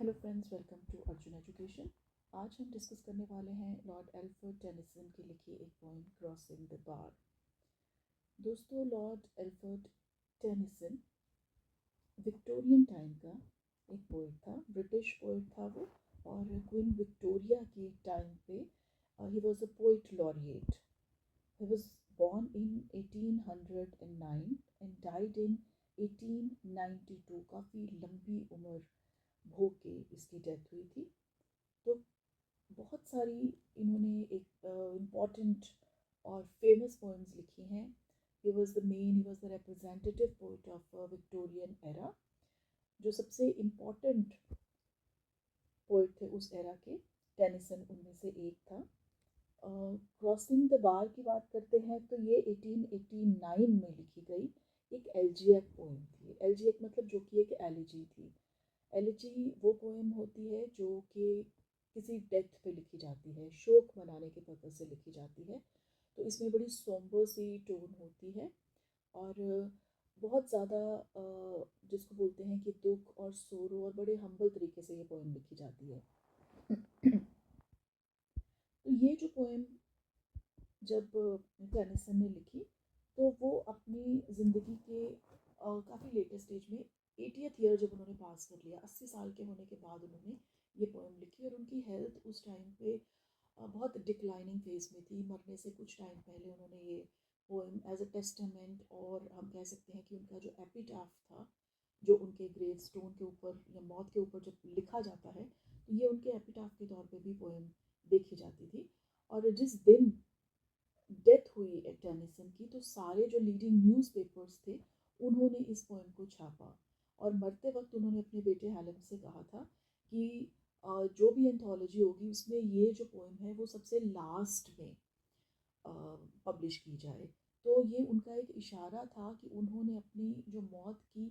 Hello friends, welcome to Arjun education. आज हम discuss करने वाले हैं लॉर्ड एल्फ्रेड टेनिसन की लिखी एक पोइम क्रॉसिंग द बार। दोस्तों, Lord Alfred Tennyson Victorian time का एक पोइट था, ब्रिटिश पोइट था वो। और क्वीन विक्टोरिया के टाइम पे he was a poet laureate. He was born in 1809 and died in 1892। काफ़ी लंबी उम्र भोग के इसकी डेथ हुई थी। तो बहुत सारी इन्होंने एक इम्पॉर्टेंट और फेमस पोएम्स लिखी हैं। He was the representative poet of Victorian era. जो सबसे इम्पॉर्टेंट पोइट थे उस एरा के, टेनिसन उनमें से एक था। क्रॉसिंग द बार की बात करते हैं तो ये 1889 में लिखी गई एक एलिजिएक पोएम थी। एलिजिएक मतलब जो कि एक एलिजी थी। एलिजी वो पोएम होती है जो कि किसी डेथ पे लिखी जाती है, शोक मनाने के पर्पज़ से लिखी जाती है। तो इसमें बड़ी सोम्बर सी टोन होती है और बहुत ज़्यादा जिसको बोलते हैं कि दुख और सोरो, और बड़े हम्बल तरीके से ये पोएम लिखी जाती है। तो ये जो पोएम जब टेनिसन ने लिखी तो वो अपनी ज़िंदगी के काफ़ी लेटेस्ट स्टेज में 80th ईयर जब उन्होंने पास कर लिया, 80 साल के होने के बाद उन्होंने ये पोएम लिखी। और उनकी हेल्थ उस टाइम पे बहुत डिक्लाइनिंग फेज में थी। मरने से कुछ टाइम पहले उन्होंने ये पोएम एज अ टेस्टामेंट, और हम कह सकते हैं कि उनका जो एपिटाफ था, जो उनके ग्रेव स्टोन के ऊपर या मौत के ऊपर जब लिखा जाता है, तो ये उनके एपिटाफ के तौर पे भी पोएम देखी जाती थी। और जिस दिन डेथ हुई टेनिसन की, तो सारे जो लीडिंग न्यूज़पेपर्स थे उन्होंने इस पोएम को छापा। और मरते वक्त उन्होंने अपने बेटे हेलन से कहा था कि जो भी एंथोलॉजी होगी उसमें ये जो पोएम है वो सबसे लास्ट में पब्लिश की जाए। तो ये उनका एक इशारा था कि उन्होंने अपनी जो मौत की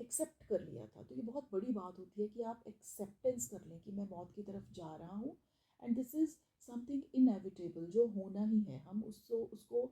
एक्सेप्ट कर लिया था। तो ये बहुत बड़ी बात होती है कि आप एक्सेप्टेंस कर लें कि मैं मौत की तरफ जा रहा हूँ, and this is something inevitable, जो होना ही है। हम उसको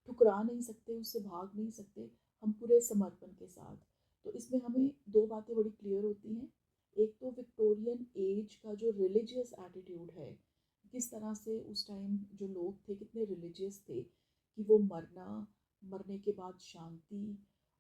ठुकरा नहीं सकते, उससे भाग नहीं सकते, हम पूरे समर्पण के साथ। तो इसमें हमें दो बातें बड़ी क्लियर होती हैं। एक तो विक्टोरियन एज का जो रिलीजियस एटीट्यूड है, किस तरह से उस टाइम जो लोग थे कितने रिलीजियस थे कि वो मरने के बाद शांति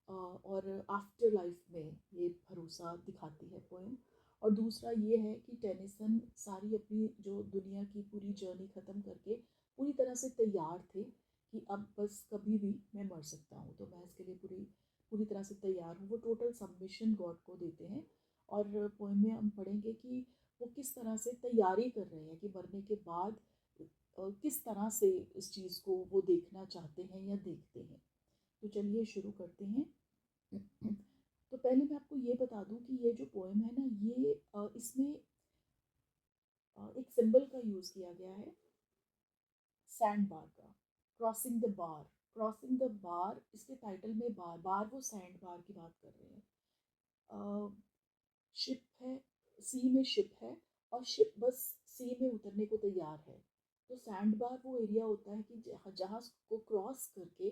और आफ्टर लाइफ में ये भरोसा दिखाती है पोएम। और दूसरा ये है कि टेनिसन सारी अपनी जो दुनिया की पूरी जर्नी ख़त्म करके पूरी तरह से तैयार थे कि अब बस कभी भी मैं मर सकता हूँ, तो मैं इसके लिए पूरी पूरी तरह से तैयार हूँ। वो टोटल सबमिशन गॉड को देते हैं। और पोएम में हम पढ़ेंगे कि वो किस तरह से तैयारी कर रहे हैं कि मरने के बाद किस तरह से इस चीज़ को वो देखना चाहते हैं या देखते हैं। तो चलिए शुरू करते हैं। तो पहले मैं आपको ये बता दूं कि ये जो पोएम है ना, ये इसमें एक सिंबल का यूज़ किया गया है, सैंड बार का। Crossing the bar, crossing the बार, इसके टाइटल में बार बार वो सैंड बार की बात कर रहे हैं। शिप है, सी में शिप है, और शिप बस सी में उतरने को तैयार है। तो सैंड बार वो एरिया होता है कि जहाज़ को क्रॉस करके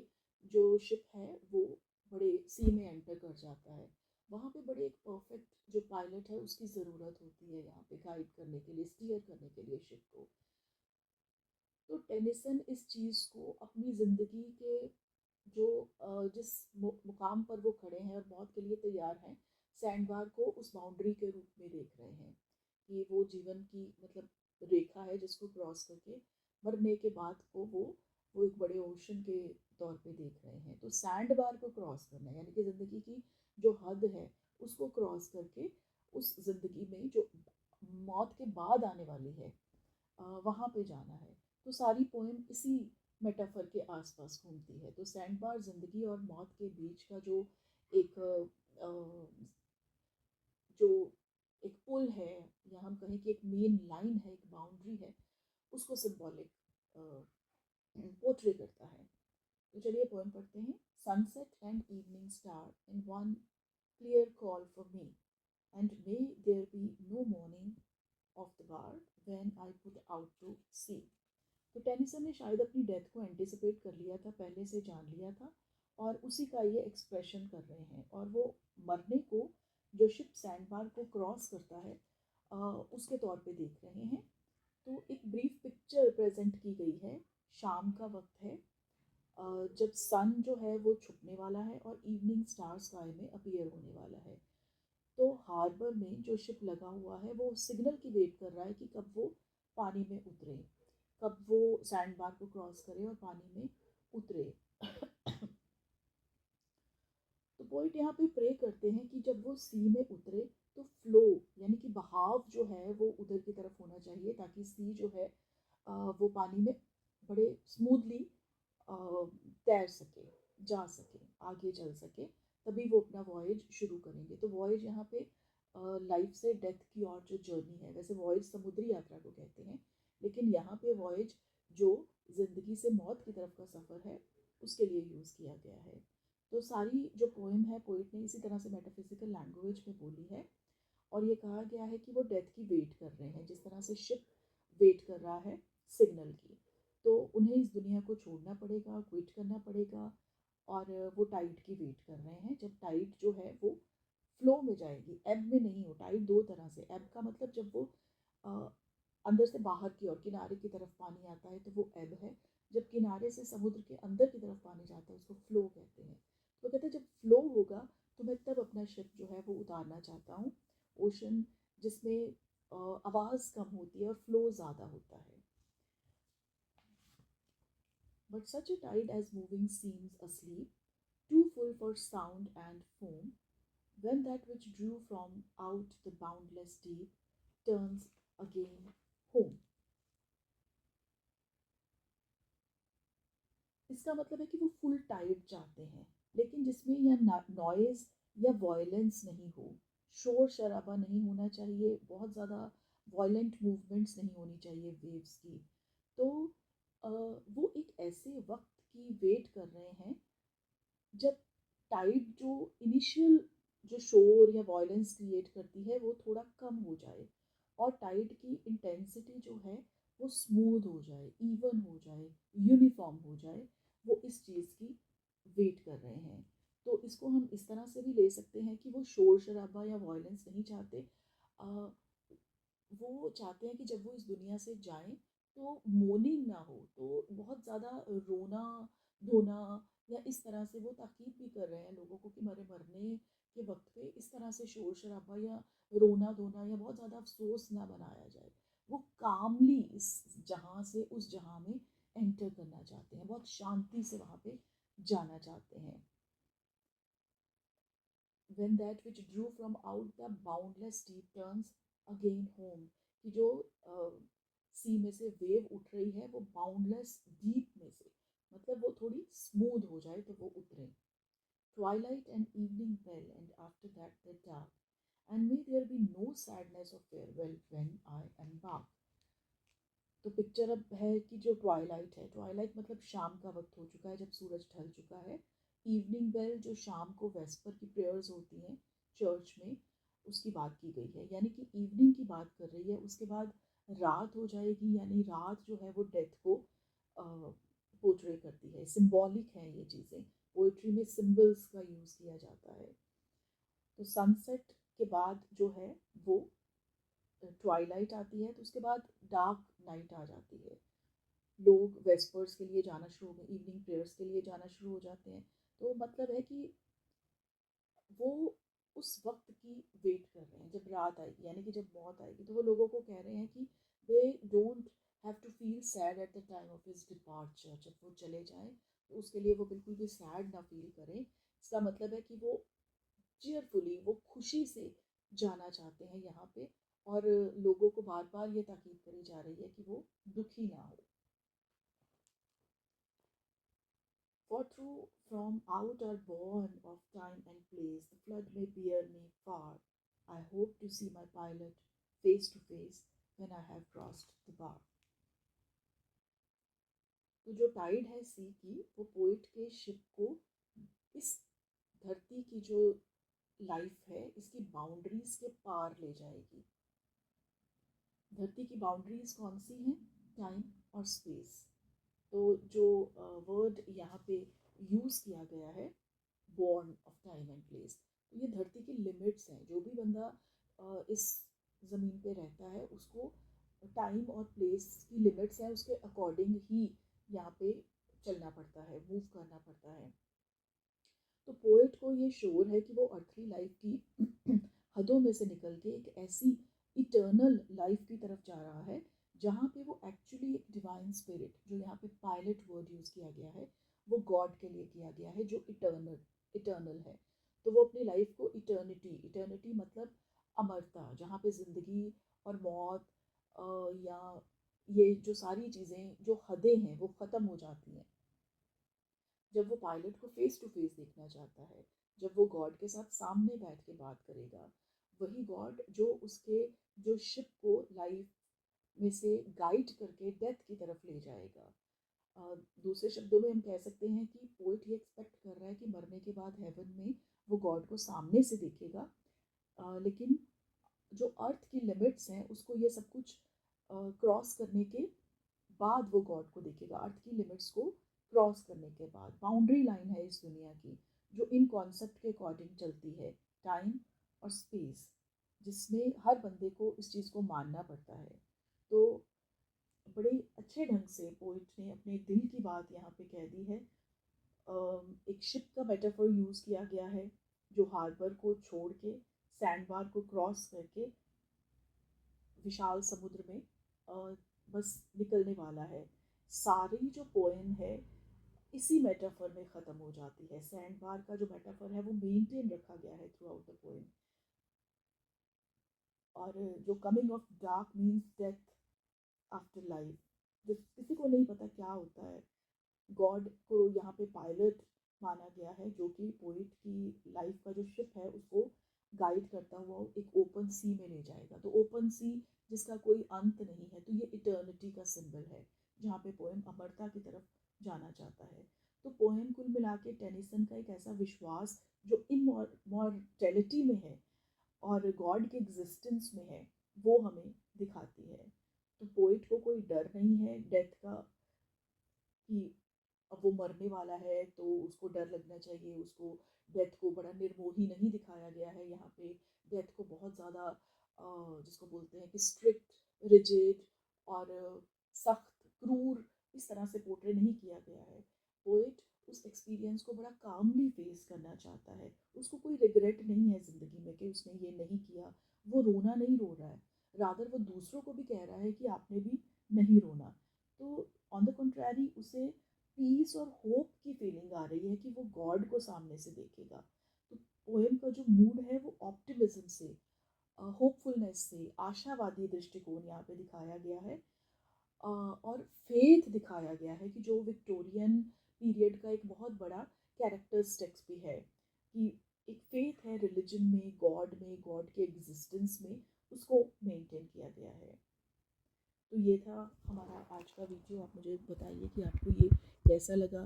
जो शिप है वो बड़े सी में एंटर कर जाता है। वहाँ पे बड़े एक परफेक्ट जो पायलट है उसकी ज़रूरत होती है यहाँ पे गाइड करने के लिए, स्टीयर करने के लिए शिप को। तो टेनिसन इस चीज़ को अपनी ज़िंदगी के जो जिस मुकाम पर वो खड़े हैं और मौत के लिए तैयार हैं, सैंडबार को उस बाउंड्री के रूप में देख रहे हैं कि वो जीवन की मतलब रेखा है जिसको क्रॉस करके मरने के बाद को वो एक बड़े ओशन के तौर पे देख रहे हैं। तो सैंड बार को क्रॉस करना है, यानी कि ज़िंदगी की जो हद है उसको क्रॉस करके उस ज़िंदगी में जो मौत के बाद आने वाली है वहाँ पे जाना है। तो सारी पोएम इसी मेटाफर के आसपास घूमती है। तो सैंड बार ज़िंदगी और मौत के बीच का जो एक जो एक पुल है, या हम कहें कि एक मेन लाइन है, एक बाउंड्री है, उसको सिंबॉलिक पोर्ट्रे करता है। तो चलिए पोएम पढ़ते हैं। Sunset and evening star in one clear call for me, and may there be no moaning of the bar when I put out to sea। तो टेनिसन ने शायद अपनी डेथ को एंटिसिपेट कर लिया था, पहले से जान लिया था, और उसी का ये एक्सप्रेशन कर रहे हैं। और वो मरने को, जो शिप सैंड बार को क्रॉस करता है, उसके तौर पे देख रहे हैं। तो एक ब्रीफ पिक्चर प्रेजेंट की गई है। शाम का वक्त है, जब सन जो है वो छुपने वाला है और इवनिंग स्टार स्काई में अपीयर होने वाला है। तो हार्बर में जो शिप लगा हुआ है वो सिग्नल की वेट कर रहा है कि कब वो पानी में उतरे, कब वो सैंड बार को क्रॉस करे और पानी में उतरे। तो पोइट यहाँ पे प्रे करते हैं कि जब वो सी में उतरे तो फ्लो यानी कि बहाव जो है वो उधर की तरफ होना चाहिए, ताकि सी जो है वो पानी में बड़े स्मूथली तैर सके, जा सके, आगे चल सके, तभी वो अपना वॉयज शुरू करेंगे। तो वॉयज यहाँ पे लाइफ से डेथ की और जो जर्नी है, वैसे वॉयज समुद्री यात्रा को कहते हैं, लेकिन यहाँ पे वॉयज जो जिंदगी से मौत की तरफ का सफ़र है उसके लिए यूज़ किया गया है। तो सारी जो पोएम है पोइट ने इसी तरह से मेटाफिजिकल लैंग्वेज में बोली है, और ये कहा गया है कि वो डेथ की वेट कर रहे हैं, जिस तरह से शिप वेट कर रहा है सिग्नल की। तो उन्हें इस दुनिया को छोड़ना पड़ेगा, क्विट करना पड़ेगा, और वो टाइड की वेट कर रहे हैं, जब टाइड जो है वो फ्लो में जाएगी, एब में नहीं हो। टाइड दो तरह से, एब का मतलब जब वो अ, अंदर से बाहर की ओर किनारे की तरफ पानी आता है तो वो एब है, जब किनारे से समुद्र के अंदर की तरफ पानी जाता है उसको फ्लो कहते हैं। तो कहते हैं जब फ्लो होगा तो मैं तब अपना शिप जो है वो उतारना चाहता हूँ ओशन, जिसमें आवाज़ कम होती है और फ्लो ज़्यादा होता है। But such a tide as moving seems asleep, too full for sound and foam, when that which drew from out the boundless deep turns again home. इसका मतलब है कि वो फुल टाइड चाहते हैं, लेकिन जिसमें या नॉइज़ या वॉयलेंस नहीं हो, शोर शराबा नहीं होना चाहिए, बहुत ज़्यादा वॉयलेंट मूवमेंट्स नहीं होनी चाहिए वेव्स की। तो वो एक ऐसे वक्त की वेट कर रहे हैं जब टाइड जो इनिशियल जो शोर या वॉयलेंस क्रिएट करती है वो थोड़ा कम हो जाए, और टाइड की इंटेंसिटी जो है वो स्मूथ हो जाए, इवन हो जाए, यूनिफॉर्म हो जाए, वो इस चीज़ की वेट कर रहे हैं। तो इसको हम इस तरह से भी ले सकते हैं कि वो शोर शराबा या वॉयलेंस नहीं चाहते, आ, वो चाहते हैं कि जब वो इस दुनिया से जाएं तो मोर्निंग ना हो, तो बहुत ज़्यादा रोना धोना या इस तरह से वो ताकीद भी कर रहे हैं लोगों को कि मरे मरने के वक्त पे इस तरह से शोर शराबा या रोना धोना या बहुत ज़्यादा अफसोस ना बनाया जाए। वो कामली इस जहाँ से उस जहाँ में एंटर करना चाहते हैं, बहुत शांति से वहाँ पे जाना चाहते हैं। when that which drew from out the boundless deep turns again home, कि जो सी में से वेव उठ रही है वो बाउंडलेस डीप में से, मतलब वो थोड़ी स्मूथ हो जाए तो वो उतरे। Twilight and evening bell, and after that the dark, and may there be no sadness of farewell when I embark. तो पिक्चर अब है कि जो ट्वाइलाइट है, ट्वाइलाइट मतलब शाम का वक्त हो चुका है जब सूरज ढल चुका है। इवनिंग बेल जो शाम को वेस्पर की प्रेयर्स होती हैं चर्च में, उसकी बात की गई है, यानी कि इवनिंग की बात कर रही है। उसके बाद रात हो जाएगी, यानी रात जो है वो डेथ को पोर्ट्रे करती है, सिंबॉलिक है ये चीज़ें। पोइट्री में सिंबल्स का यूज़ किया जाता है। तो सनसेट के बाद जो है वो ट्वाइलाइट आती है, तो उसके बाद डार्क नाइट आ जाती है। लोग वेस्पर्स के लिए जाना शुरू हो गए, इवनिंग प्रेयर्स के लिए जाना शुरू हो जाते हैं। तो मतलब है कि वो उस वक्त की वेट कर रहे हैं जब रात आएगी, यानी कि जब मौत आएगी। तो वो लोगों को कह रहे हैं कि they don't have to feel sad at the time of his departure, जब वो चले जाएं तो उसके लिए वो बिल्कुल भी सैड ना फील करें। इसका मतलब है कि वो चीयरफुली, वो खुशी से जाना चाहते हैं यहाँ पे, और लोगों को बार बार ये ताकीद करी जा रही है कि वो दुखी ना हो। For through from out or born of time and place, the flood may bear me far. I hope to see my pilot face to face when I have crossed the bar. तो जो Tide है सी की, वो poet के ship को इस धरती की जो लाइफ है इसकी बाउंड्रीज के पार ले जाएगी। धरती की बाउंड्रीज कौन सी हैं? टाइम और स्पेस। तो जो वर्ड यहाँ पे यूज़ किया गया है, born of time and place, तो ये धरती की लिमिट्स हैं। जो भी बंदा इस ज़मीन पे रहता है उसको टाइम और प्लेस की लिमिट्स है उसके अकॉर्डिंग ही यहाँ पे चलना पड़ता है, मूव करना पड़ता है। तो पोएट को ये श्योर है कि वो अर्थली लाइफ की हदों में से निकल के एक ऐसी इटर्नल लाइफ की तरफ जा रहा है जहाँ पे वो एक्चुअली एक डिवाइन स्पिरिट, जो यहाँ पे पायलट वर्ड यूज़ किया गया है, वो गॉड के लिए किया गया है, जो इटर्नल इटर्नल है। तो वो अपनी लाइफ को इटर्निटी, इटर्निटी मतलब अमरता, जहाँ पे ज़िंदगी और मौत या ये जो सारी चीज़ें जो हदें हैं वो ख़त्म हो जाती हैं जब वो पायलट को फेस टू फेस देखना चाहता है, जब वो गॉड के साथ सामने बैठ के बात करेगा, वही गॉड जो उसके जो शिप को लाइफ में से गाइड करके डेथ की तरफ ले जाएगा। दूसरे शब्दों में हम कह सकते हैं कि पोइट ये एक्सपेक्ट कर रहा है कि मरने के बाद हेवन में वो गॉड को सामने से देखेगा, लेकिन जो अर्थ की लिमिट्स हैं उसको ये सब कुछ क्रॉस करने के बाद वो गॉड को देखेगा। अर्थ की लिमिट्स को क्रॉस करने के बाद बाउंड्री लाइन है इस दुनिया की, जो इन कॉन्सेप्ट के अकॉर्डिंग चलती है, टाइम और स्पेस, जिसमें हर बंदे को इस चीज़ को मानना पड़ता है। तो बड़े अच्छे ढंग से पोइट ने अपने दिल की बात यहाँ पे कह दी है। एक शिप का मेटाफर यूज़ किया गया है जो हार्बर को छोड़ के सैंड बार को क्रॉस करके विशाल समुद्र में बस निकलने वाला है। सारी जो पोएम है इसी मेटाफर में ख़त्म हो जाती है। सैंड बार का जो मेटाफर है वो मेंटेन रखा गया है थ्रू आउट द पोएम। और जो coming of dark means death after life, किसी को नहीं पता क्या होता है। गॉड को यहाँ पे पायलट माना गया है जो कि पोइट की लाइफ का जो शिप है उसको गाइड करता हुआ एक ओपन सी में ले जाएगा। तो ओपन सी जिसका कोई अंत नहीं है, तो ये इटर्निटी का सिंबल है जहाँ पे पोएम अमरता की तरफ जाना चाहता है। तो पोएम कुल मिला के टेनिसन का एक ऐसा विश्वास जो इमॉर्टैलिटी में है और गॉड के एग्जिस्टेंस में है, वो हमें दिखाती है। तो पोइट को कोई डर नहीं है डेथ का कि अब वो मरने वाला है तो उसको डर लगना चाहिए। उसको डेथ को बड़ा निर्मोही नहीं दिखाया गया है यहाँ पे। डेथ को बहुत ज़्यादा जिसको बोलते हैं कि स्ट्रिक्ट, रिजिड और सख्त, क्रूर इस तरह से पोर्ट्रे नहीं किया गया है। पोएट उस एक्सपीरियंस को बड़ा कामली फेस करना चाहता है। उसको कोई रिग्रेट नहीं है ज़िंदगी में कि उसने ये नहीं किया। वो रोना नहीं रो रहा है, रादर वो दूसरों को भी कह रहा है कि आपने भी नहीं रोना। तो ऑन द कंट्रारी उसे पीस और होप की फीलिंग आ रही है कि वो गॉड को सामने से देखेगा। तो पोएम का जो मूड है वो ऑप्टिमिज्म से, होपफुलनेस से, आशावादी दृष्टिकोण यहाँ पे दिखाया गया है। और फेथ दिखाया गया है कि जो विक्टोरियन पीरियड का एक बहुत बड़ा कैरेक्टरिस्टिक्स भी है कि एक फेथ है रिलीजन में, गॉड के एग्जिस्टेंस में, उसको मेंटेन किया गया है। तो ये था हमारा आज का वीडियो। आप मुझे बताइए कि आपको ये कैसा लगा।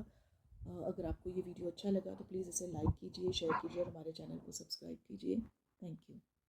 अगर आपको ये वीडियो अच्छा लगा तो प्लीज़ इसे लाइक कीजिए, शेयर कीजिए और हमारे चैनल को सब्सक्राइब कीजिए। Thank you.